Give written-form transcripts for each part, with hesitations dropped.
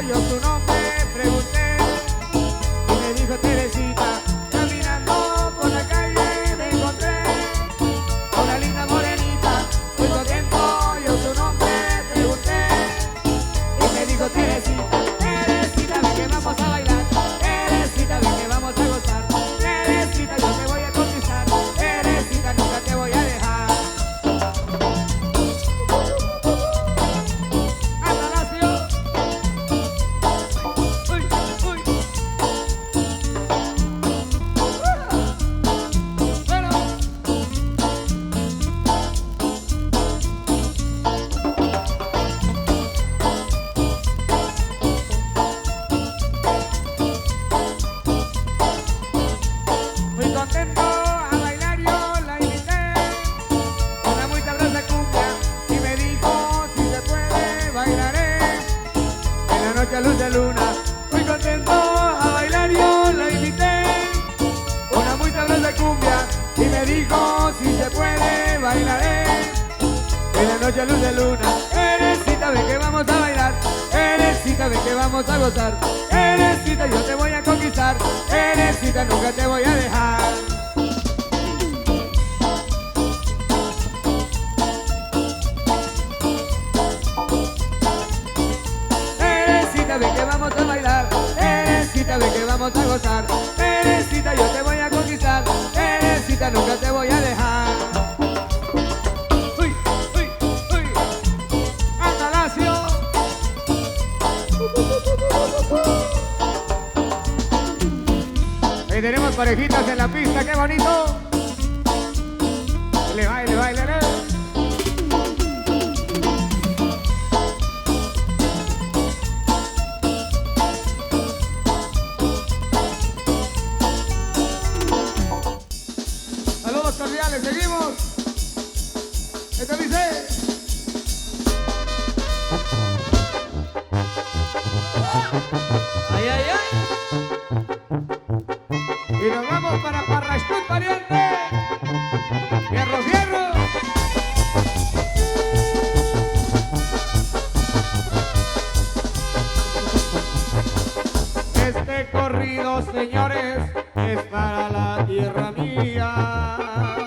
yo su nombre pregunté y me dijo Teresita. Caminando por la calle me encontré a una linda morenita, muy contento, yo su nombre pregunté y me dijo Teresita. Teresita, ven que vamos a bailar, Teresita, ven que vamos a gozar, Teresita, yo te voy a conquistar, Teresita, nunca te voy a dejar. Atalacio. Uy, uy. Bueno. Muy contento a bailar yo la invité, una muy sabrosa cumbia y me dijo si se puede bailaré en la noche a luz de luna. Muy contento a bailar yo la invité, una muy sabrosa cumbia y me dijo si se puede bailaré en la noche a luz de luna. Teresita, ven que vamos a bailar, Teresita, ven que vamos a gozar, Teresita, yo te voy a conquistar, Teresita, nunca te voy a dejar. Teresita, ven que vamos a bailar, Teresita, ven que vamos a gozar, Teresita, yo te voy a conquistar, Teresita, nunca te voy a dejar. Uy, uy, uy. Atalacio. Ahí tenemos parejitas en la pista, qué bonito. Le baile, baile, baile. Saludos cordiales, seguimos. Esto dice. Ay, ay, ay. Y nos vamos para Parrastún, pariente. Fierro, fierro. Este corrido, señores, es para la tierra mía.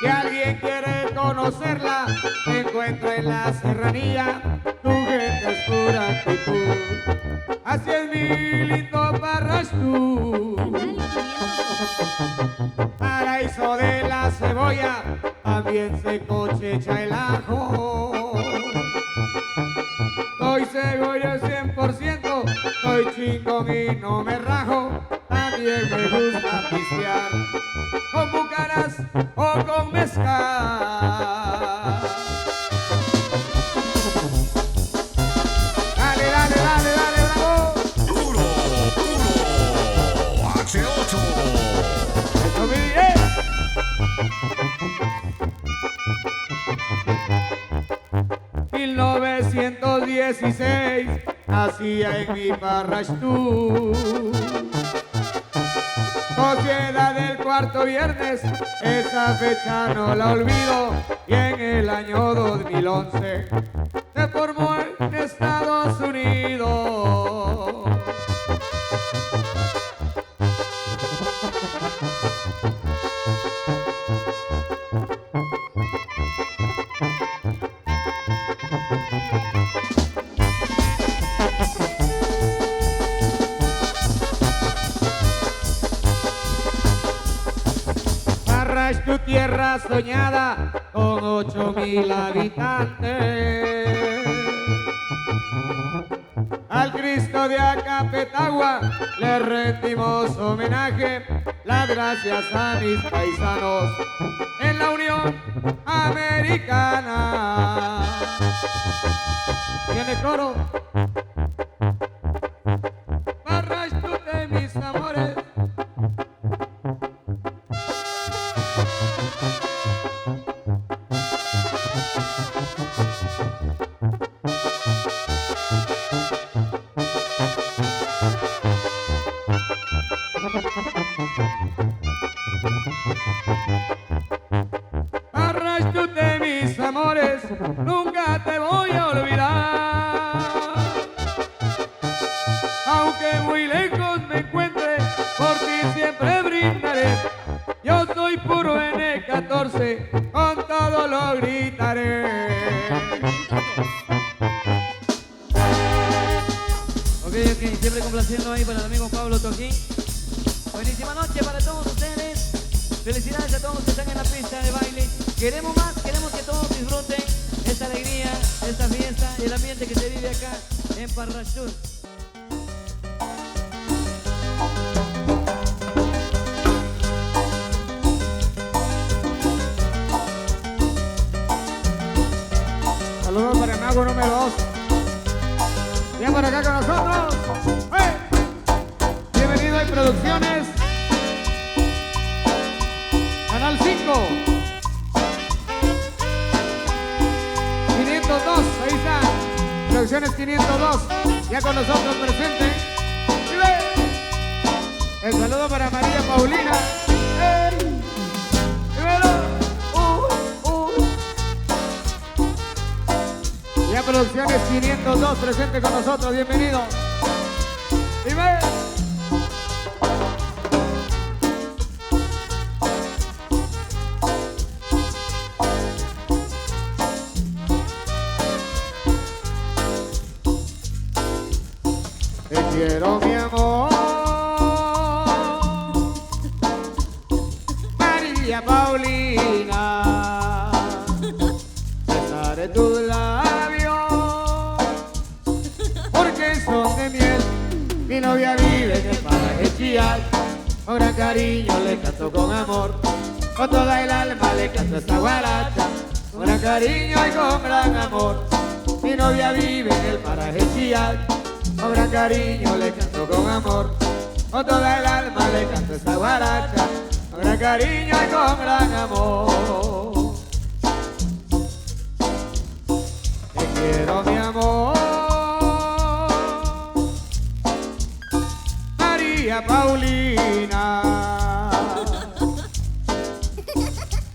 Si alguien quiere conocerla, se encuentra en la serranía. Tu gente es pura actitud. Así es mi lindo Parrastún. Paraíso de la cebolla, también se cosecha el ajo. Soy cebolla 100%, soy chingón y no me rajo. También me gusta pistear con bucanas o con mezcal. Dale, dale, dale, dale, bravo. Duro, duro, H8. Eso vi, 1916 nacía en mi Parrastún. Sociedad del cuarto viernes, esa fecha no la olvido. Y en el año 2011 se formó en Estados Unidos. Tu tierra soñada con 8,000 habitantes. Al Cristo de Acapetagua le rendimos homenaje. Las gracias a mis paisanos en la Unión Americana. ¿Tiene coro? Parrastún de mis amores. Parrastún de mis amores, nunca te voy a olvidar. Ok, siempre complaciendo ahí para el amigo Pablo Toquín. Buenísima noche para todos ustedes. Felicidades a todos los que están en la pista de baile. Queremos más, queremos que todos disfruten esta alegría, esta fiesta y el ambiente que se vive acá en Parrachut. Saludos para el mago número 2. Bien por acá con nosotros. ¡Hey! Bienvenido a Producciones. Canal 5. 502, ahí está. Producciones 502. Ya con nosotros presente. ¡Y ve! El saludo para María Paulina. ¡Hey! Ya Producciones 502 presente con nosotros, bienvenido. Dime. Te quiero, mi amor, María Paulina, besaré tus labios porque son de miel. Mi novia vive en el paraje Chillán, con gran cariño le canto con amor, con toda el alma le canto esta guaracha, con gran cariño y con gran amor. Mi novia vive en el paraje Chillán, con gran cariño le canto con amor, con toda el alma le canto esta guaracha, con gran cariño y con gran amor. Te quiero, mi amor, María Paulina,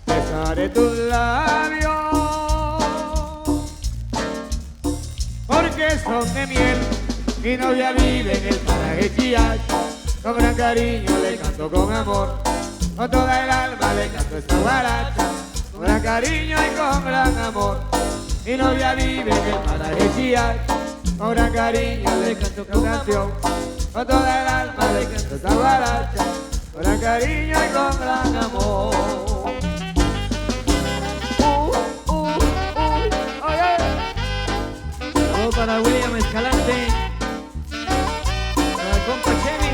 besaré tus labios porque son de miel. Mi novia vive en el paraje Chillán, con gran cariño le canto con amor, con toda el alma le canto esta guaracha, con gran cariño y con gran amor. Mi novia vive en el paraje Chillán, con gran cariño le canto tu canción, con toda el alma le canto esta guaracha, con gran cariño y con gran amor. Oye. Saludos para William Escalante, para el compa Chevy,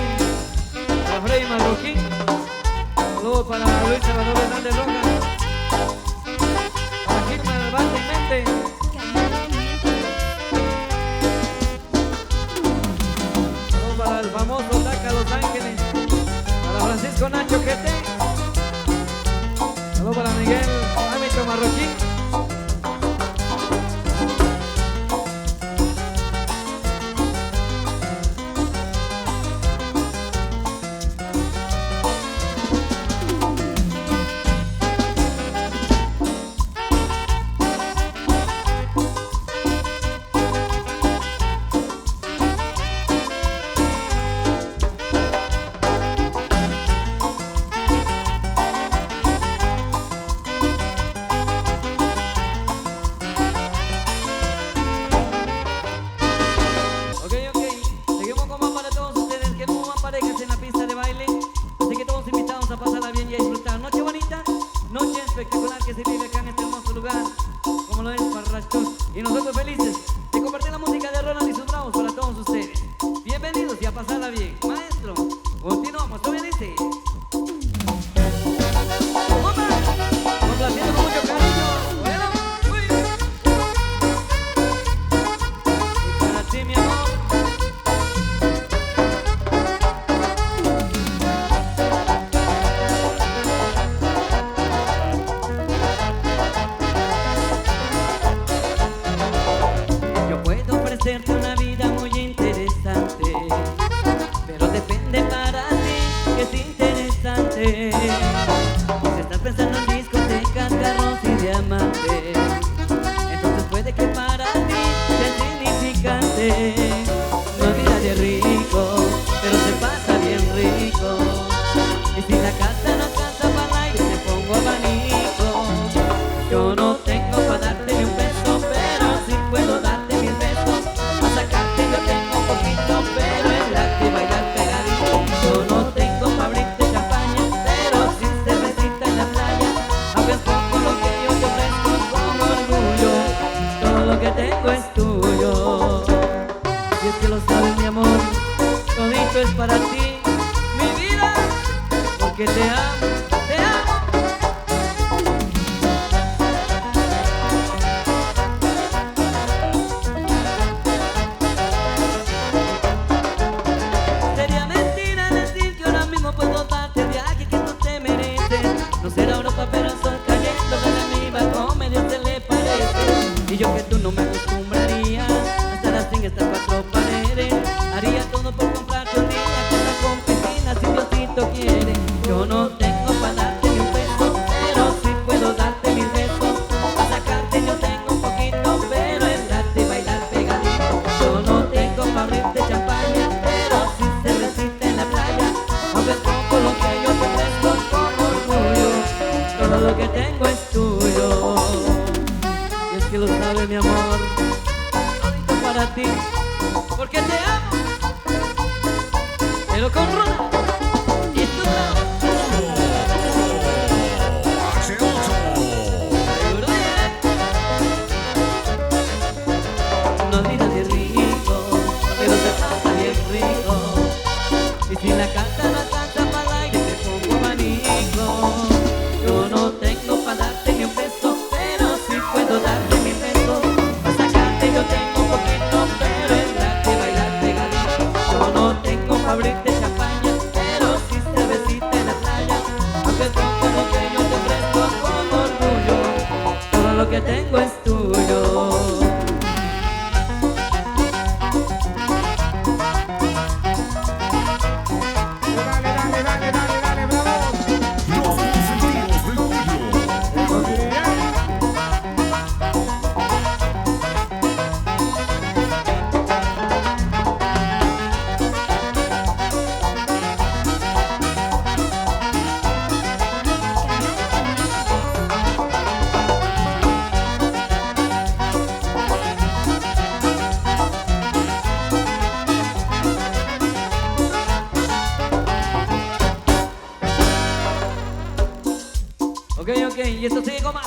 para Freddy Marroquín. Saludos para Luis Salvador Hernández Rojas, para Gilma Alberto Mente. Saludos para el famoso Daca Los Ángeles, para Francisco Nacho GT. Saludos para Miguel Ámbito Marroquín. Espectacular que se vive acá en este hermoso lugar, como lo es Parrachut. Y nosotros felices de compartir la música de Ronald y sus bravos para todos ustedes. Bienvenidos y a pasarla bien. Maestro, continuamos, ¿todo bien dice? Complaciendo con mucho cariño. Bueno, uy. Y para ti, mi amor. Hacerte una vida muy interesante, pero depende para ti que es interesante. Si estás pensando en discotecas, carros y diamantes, entonces puede que para ti sea insignificante. No es vida de rico, pero se pasa bien rico. Y si la casa no alcanza para el aire, te pongo abanico. Yo no tengo para darte ni un peso, pero sí puedo darte 1000 besos. Sacarte yo tengo un poquito, que lo sabes, mi amor, todito es para ti, mi vida, porque te amo, te amo. Sería mentira decir que ahora mismo puedo darte el viaje que tú te mereces. No será Europa, pero el sol cayendo desde mi balcón medio se le parece. Y yo que tú no me acostumbraría a estar así en estas cuatro paredes. Haría todo por comprarte un día casa con piscina si Diosito quiere. Yo no tengo para darte ni un peso, pero sí puedo darte mis besos. Para sacarte yo tengo un poquito, pero es darte y bailar pegadito. Yo no tengo para abrirte champaña, pero sí cervecita en la playa. Aunque es poco lo que yo te ofrezco con orgullo, todo lo que tengo es tuyo. Y es que lo sabe mi amor, todito para ti, porque te amo, pero con Rona y tu lado. Seguro no digas de rico, pero se pasa bien rico. Y si la casa no alcanza para el aire, te pongo abanico. Yo no tengo para darte ni un peso, pero sí puedo darte mi peso. Para sacarte yo tengo un poquito, pero es darte bailar pegadito. Yo no tengo para abrirte champaña, pero sí cervecita en la playa. Aunque es poco lo que yo te ofrezco con orgullo, todo lo que tengo es tuyo. Dale, dale, dale, dale, dale, bravo. Los consentidos de Julio. Ok, y esto sigue con más.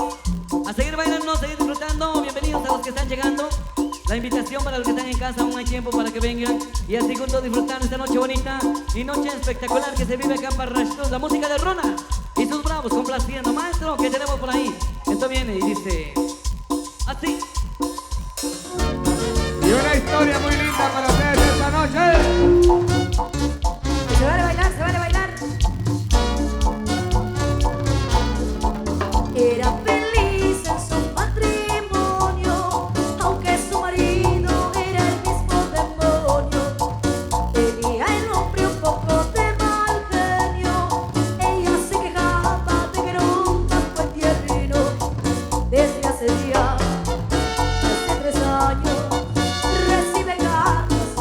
A seguir bailando, a seguir disfrutando. Bienvenidos a los que están llegando. La invitación para los que están en casa, aún hay tiempo para que vengan y así juntos disfrutar esta noche bonita y noche espectacular que se vive acá en Parrachos. La música de Rona y sus bravos complaciendo. Maestro, ¿qué tenemos por ahí? Esto viene y dice así. Y una historia muy linda para ustedes esta noche. Se vale bailar, se vale bailar. Era feliz en su matrimonio, aunque su marido era el mismo demonio. Tenía el hombre un poco de mal genio. Ella se quejaba de que nunca fue tierno. Desde hace días, hace 3 años, recibe cartas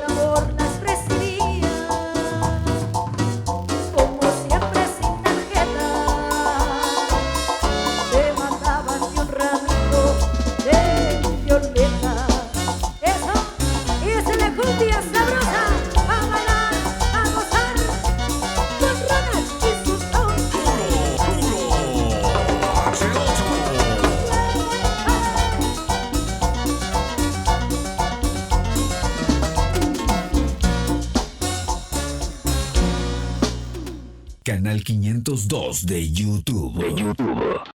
amor las recibía, como siempre sin tarjeta, te mandaban de un ramito de violeta. Eso, y esa es la cumbia sabrosa, a bailar, a gozar, con Ronald y sus once. Canal 502 de YouTube.